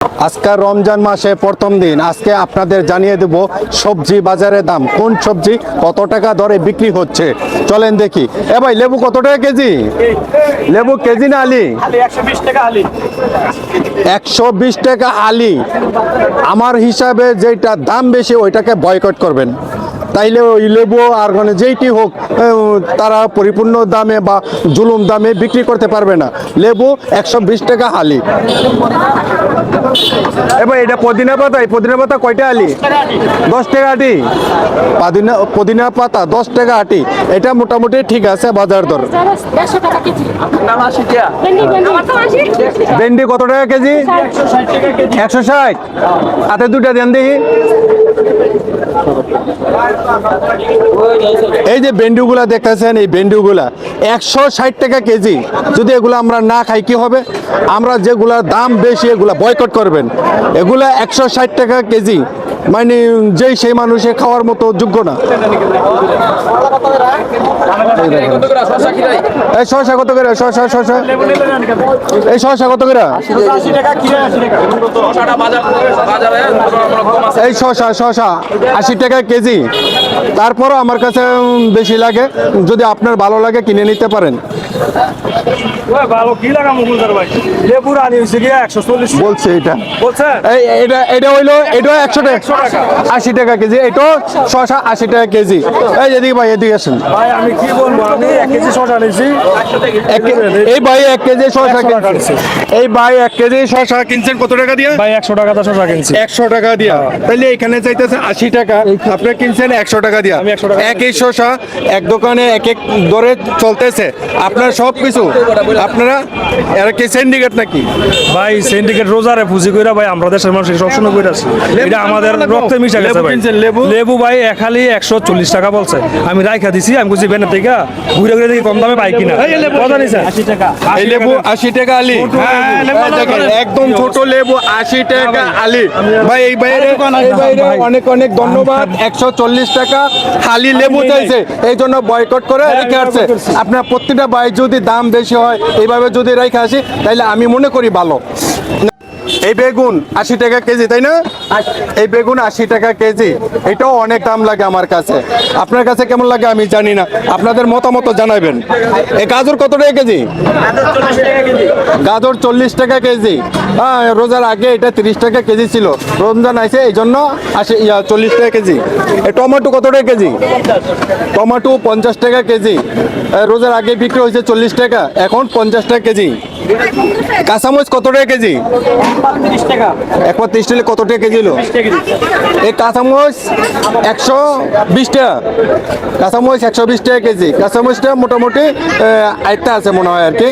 আজকে রমজান মাসে প্রথম দিন। আজকে আপনাদের জানিয়ে দেব সবজি বাজারের দাম, কোন সবজি কত টাকা দরে বিক্রি হচ্ছে। চলেন দেখি। এ ভাই, লেবু কত টাকা কেজি? লেবু কেজি না আলি? 120 টাকা আলি। 120 টাকা আলি। আমার হিসাবে যেটা দাম বেশি ওইটাকে বয়কট করবেন, তাইলে ওই লেবু আর মানে যেইটি হোক তারা পরিপূর্ণ দামে বা জুলুম দামে বিক্রি করতে পারবে না। লেবু 120 টাকা আলি। এবার এটা পুদিনা পাতা, এই পুদিনা পাতা কয়টা আলি? 10 টাকা আটি। পুদিনা পাতা 10 টাকা আটি। এটা মোটামুটি ঠিক আছে বাজার দর। ভেন্ডি কত টাকা কেজি? 160। হাতে দুটা দেন দেখি। এই যে ভেন্ডিগুলা দেখতেছেন, এই ভেন্ডিগুলা 160 টাকা কেজি। যদি এগুলো আমরা না খাই কি হবে? আমরা যেগুলা দাম বেশি এগুলা বয়কট করবেন। এগুলা 160 টাকা কেজি, মানে যেই সেই মানুষে খাওয়ার মতো যোগ্য না। এই শসা কত করে? শসা এই শসা কত করে? এই শসা 80 টাকা কেজি। তারপরও আমার কাছে বেশি লাগে, যদি আপনার ভালো লাগে কিনে নিতে পারেন। বলছে এটা হইলো 100 টাকা, 80 টাকা কেজি। এটাও শসা 80 টাকা কেজি। এই এদিকে ভাই, এদিকে আসেন ভাই। আমি কি বলবো, আমি 1 কেজি শসা নিয়েছি। এই ভাই 1 কেজি শসা কিনছে। এই ভাই 1 কেজি শসা কিনছেন কত টাকা দিয়ে? ভাই 100 টাকা তো শসা কিনছি। 100 টাকা দিয়া। তাহলে এখানে চাইতেছে 80 টাকা, আপনি কিনছেন 100 টাকা দিয়া। আমি 100 টাকা। একই শসা এক দোকানে এক এক দরে চলতেছে। আপনার সব কিছু আপনারা এরা কি সিন্ডিকেট নাকি? ভাই সিন্ডিকেট রোজারে পুঁজি কইরা ভাই আমরা দেশের মানুষ সবসময় কইরা আছি। এটা আমাদের রক্তে মিশে গেছে ভাই। লেবু ভাই খালি 140 টাকা বলছে। আমি রাইখা দিছি, আমি বুঝি বেনা থেকে ঘুরে ঘুরে দেখি কম দামে পাই কিনা। কত নিছে? 80 টাকা। এই লেবু 80 টাকা আলি। একদম ছোট লেবু 80 টাকা আলি। ভাই এই বাইরে অনেক অনেক ধন্যবাদ। 140 টাকা হালি লেবু চাইছে, এই জন্য বয়কট করে রেখে আসছে। আপনার প্রত্যেকটা ভাই যদি দাম বেশি হয় এইভাবে যদি রেখে আসি, তাহলে আমি মনে করি ভালো। এই বেগুন 80 টাকা কেজি, তাই না? এই বেগুন 80 টাকা কেজি। এটাও অনেক দাম লাগে আমার কাছে। আপনার কাছে কেমন লাগে আমি জানি না, আপনাদের মতামত জানাবেন। এই গাজর কত টাকা কেজি? গাজর 40 টাকা কেজি। হ্যাঁ, রোজার আগে এটা 30 টাকা কেজি ছিল, রমজান আছে এই জন্য 40 টাকা কেজি। এই টমেটো কত টাকা কেজি? টমেটো 50 টাকা কেজি। রোজার আগে বিক্রি হয়েছে 40 টাকা, এখন 50 টাকা কেজি। কাঁচামরিচ কত টাকা কেজি? 30 টাকা। 130 টাকা। কত টাকা কেজি হলো? এই কাঁচামরিচ 120 টাকা। কাঁচামরিচ 120 টাকা কেজি। কাঁচামরিচটা মোটামুটি আরেকটা আছে মনে হয় আর কি।